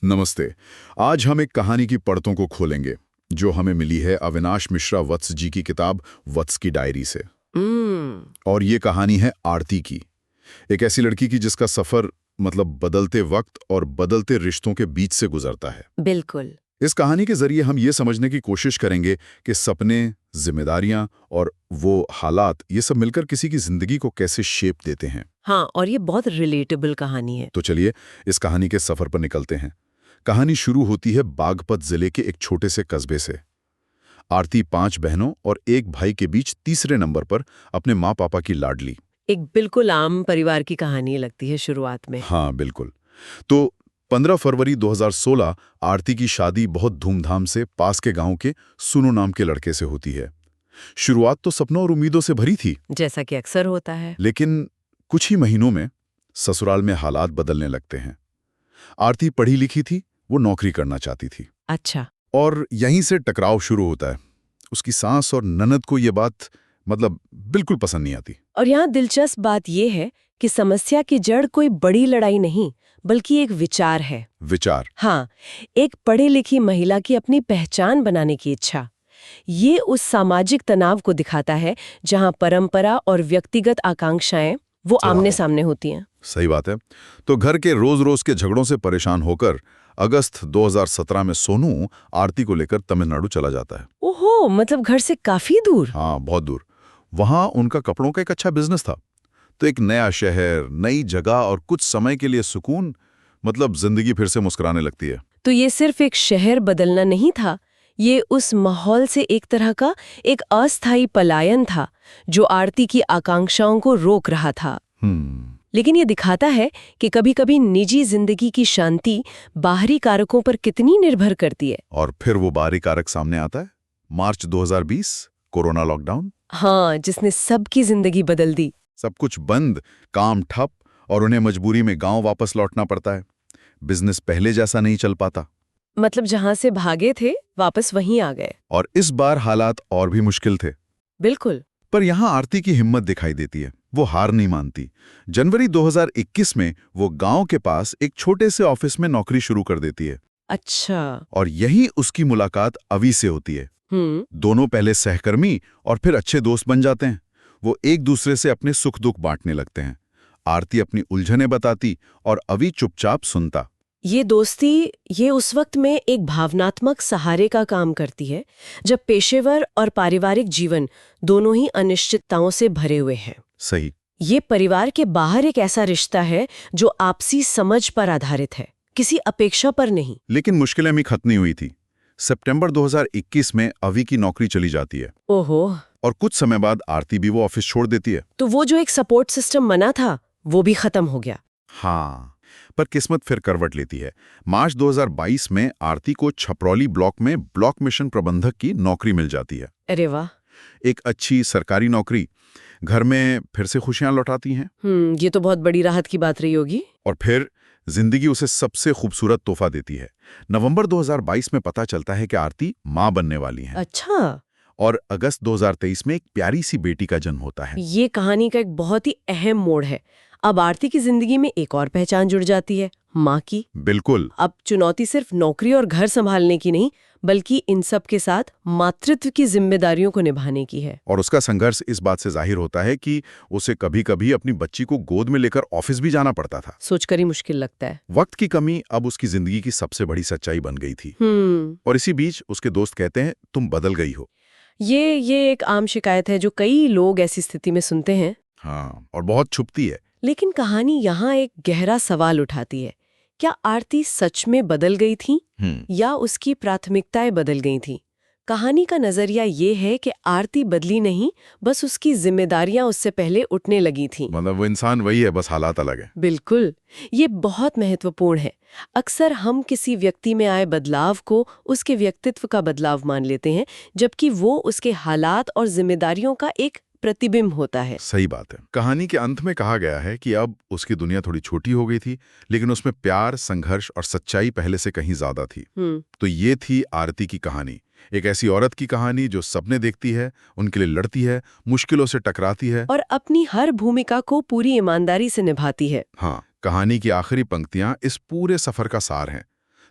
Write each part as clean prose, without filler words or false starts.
नमस्ते। आज हम एक कहानी की परतों को खोलेंगे जो हमें मिली है अविनाश मिश्रा वत्स जी की किताब वत्स की डायरी से। हम्म। और ये कहानी है आरती की, एक ऐसी लड़की की जिसका सफर बदलते वक्त और बदलते रिश्तों के बीच से गुजरता है। बिल्कुल। इस कहानी के जरिए हम ये समझने की कोशिश करेंगे कि सपने, जिम्मेदारियां और वो हालात ये सब मिलकर किसी की जिंदगी को कैसे शेप देते हैं। हाँ, और ये बहुत रिलेटेबल कहानी है। तो चलिए इस कहानी के सफर पर निकलते हैं। कहानी शुरू होती है बागपत जिले के एक छोटे से कस्बे से। आरती 5 बहनों और एक भाई के बीच तीसरे नंबर पर, अपने माँ पापा की लाडली। एक बिल्कुल आम परिवार की कहानी लगती है शुरुआत में। हाँ बिल्कुल। तो 15 फरवरी 2016 आरती की शादी बहुत धूमधाम से पास के गांव के सुनो नाम के लड़के से होती है। शुरुआत तो सपनों और उम्मीदों से भरी थी, जैसा कि अक्सर होता है। लेकिन कुछ ही महीनों में ससुराल में हालात बदलने लगते हैं। आरती पढ़ी लिखी थी, वो नौकरी करना चाहती थी, अच्छा। और यहीं से टकराव शुरू होता है। उसकी सास और ननद को ये बात बिल्कुल पसंद नहीं आती। और यहाँ दिलचस्प बात यह है कि समस्या की जड़ कोई बड़ी लड़ाई नहीं, बल्कि एक विचार है। विचार? हाँ, एक पढ़ी लिखी महिला की अपनी पहचान बनाने की इच्छा। ये उस सामाजिक तनाव को दिखाता है जहाँ परंपरा और व्यक्तिगत आकांक्षाएं वो आमने सामने होती हैं। सही बात है। तो घर के रोज रोज के झगड़ों से परेशान होकर अगस्त 2017 में सोनू आरती को लेकर तमिलनाडु चला जाता है। ओहो, मतलब घर से काफी दूर। हाँ, बहुत दूर। वहां उनका कपड़ों का एक अच्छा बिजनेस था। तो एक नया शहर, नई जगह और कुछ समय के लिए सुकून, जिंदगी फिर से मुस्कुराने लगती है। तो ये सिर्फ एक शहर बदलना नहीं था, ये उस माहौल से एक तरह का एक अस्थायी पलायन था जो आरती की आकांक्षाओं को रोक रहा था। लेकिन ये दिखाता है कि कभी-कभी निजी जिंदगी की शांति बाहरी कारकों पर कितनी निर्भर करती है। और फिर वो बाहरी कारक सामने आता है, मार्च 2020, कोरोना लॉकडाउन। हाँ, जिसने सबकी जिंदगी बदल दी। सब कुछ बंद, काम ठप, और उन्हें मजबूरी में गांव वापस लौटना पड़ता है। बिजनेस पहले जैसा नहीं चल पाता। मतलब जहां से भागे थे वापस वहीं आ गए। और इस बार हालात और भी मुश्किल थे। बिल्कुल। पर यहाँ आरती की हिम्मत दिखाई देती है, वो हार नहीं मानती। जनवरी 2021 में वो गांव के पास एक छोटे से ऑफिस में नौकरी शुरू कर देती है। अच्छा। और यही उसकी मुलाकात अवी से होती है। दोनों पहले सहकर्मी और फिर अच्छे दोस्त बन जाते हैं। वो एक दूसरे से अपने सुख दुख बांटने लगते हैं। आरती अपनी उलझनें बताती और अवी चुपचाप सुनता। ये दोस्ती ये उस वक्त में एक भावनात्मक सहारे का काम करती है जब पेशेवर और पारिवारिक जीवन दोनों ही अनिश्चितताओं से भरे हुए हैं। सही। ये परिवार के बाहर एक ऐसा रिश्ता है जो आपसी समझ पर आधारित है, किसी अपेक्षा पर नहीं। लेकिन मुश्किलें भी खत्म नहीं हुई थी। सितंबर 2021 में अवी की नौकरी चली जाती है। ओहो। और कुछ समय बाद आरती भी वो ऑफिस छोड़ देती है। तो वो जो एक सपोर्ट सिस्टम बना था वो भी खत्म हो गया। हाँ, पर किस्मत फिर करवट लेती है। मार्च 2022 में आरती को छपरौली ब्लॉक में ब्लॉक मिशन प्रबंधक की नौकरी मिल जाती है। अरे वाह। एक अच्छी सरकारी नौकरी घर में फिर से खुशियां लौटाती हैं। ये तो बहुत बड़ी राहत की बात रही होगी। और फिर जिंदगी उसे सबसे खूबसूरत तोहफा देती है। नवंबर 2022 में पता चलता है कि आरती मां बनने वाली है। अच्छा। और अगस्त 2023 में एक प्यारी सी बेटी का जन्म होता है। ये कहानी का एक बहुत ही अहम मोड़ है। अब आरती की जिंदगी में एक और पहचान जुड़ जाती है, माँ की। बिल्कुल। अब चुनौती सिर्फ नौकरी और घर संभालने की नहीं, बल्कि इन सब के साथ मातृत्व की जिम्मेदारियों को निभाने की है। और उसका संघर्ष इस बात से जाहिर होता है कि उसे कभी-कभी अपनी बच्ची को गोद में लेकर ऑफिस भी जाना पड़ता था। सोचकर ही मुश्किल लगता है। वक्त की कमी अब उसकी जिंदगी की सबसे बड़ी सच्चाई बन गई थी। और इसी बीच उसके दोस्त कहते हैं, तुम बदल गई हो। ये एक आम शिकायत है जो कई लोग ऐसी स्थिति में सुनते हैं। हाँ, और बहुत छुपती है। लेकिन कहानी यहाँ एक गहरा सवाल उठाती है। क्या आरती सच में बदल गई थी या उसकी प्राथमिकताएं बदल गई थी? कहानी का नजरिया ये है कि आरती बदली नहीं, बस उसकी जिम्मेदारियां उससे पहले उठने लगी थीं। वो इंसान वही है, बस हालात अलग है। बिल्कुल। ये बहुत महत्वपूर्ण है। अक्सर हम किसी व्यक्ति में आए बदलाव को उसके व्यक्तित्व का बदलाव मान लेते हैं, जबकि वो उसके हालात और जिम्मेदारियों का एक प्रतिबिंब होता है। सही बात है। कहानी के अंत में कहा गया है कि अब उसकी दुनिया थोड़ी छोटी हो गई थी, लेकिन उसमें प्यार, संघर्ष और सच्चाई पहले से कहीं ज्यादा थी। तो ये थी आरती की कहानी। एक ऐसी औरत की कहानी जो सपने देखती है, उनके लिए लड़ती है, मुश्किलों से टकराती है और अपनी हर भूमिका को पूरी ईमानदारी से निभाती है। हाँ, कहानी की आखिरी पंक्तियां इस पूरे सफर का सार हैं।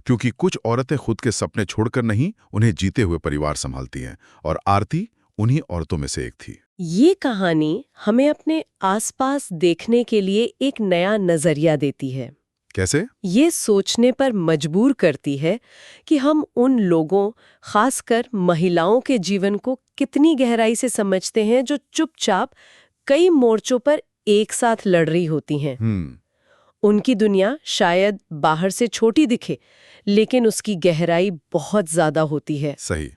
क्योंकि कुछ औरतें खुद के सपने छोड़कर नहीं, उन्हें जीते हुए परिवार संभालती हैं, और आरती उन्हीं औरतों में से एक थी। ये कहानी हमें अपने आसपास देखने के लिए एक नया नजरिया देती है। कैसे? ये सोचने पर मजबूर करती है कि हम उन लोगों, खासकर महिलाओं के जीवन को कितनी गहराई से समझते हैं जो चुपचाप कई मोर्चों पर एक साथ लड़ रही होती हैं। उनकी दुनिया शायद बाहर से छोटी दिखे, लेकिन उसकी गहराई बहुत ज्यादा होती है। सही।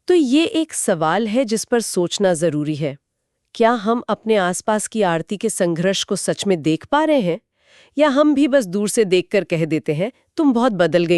तो ये एक सवाल है जिस पर सोचना जरूरी है। क्या हम अपने आसपास की आरती के संघर्ष को सच में देख पा रहे हैं, या हम भी बस दूर से देखकर कह देते हैं तुम बहुत बदल गई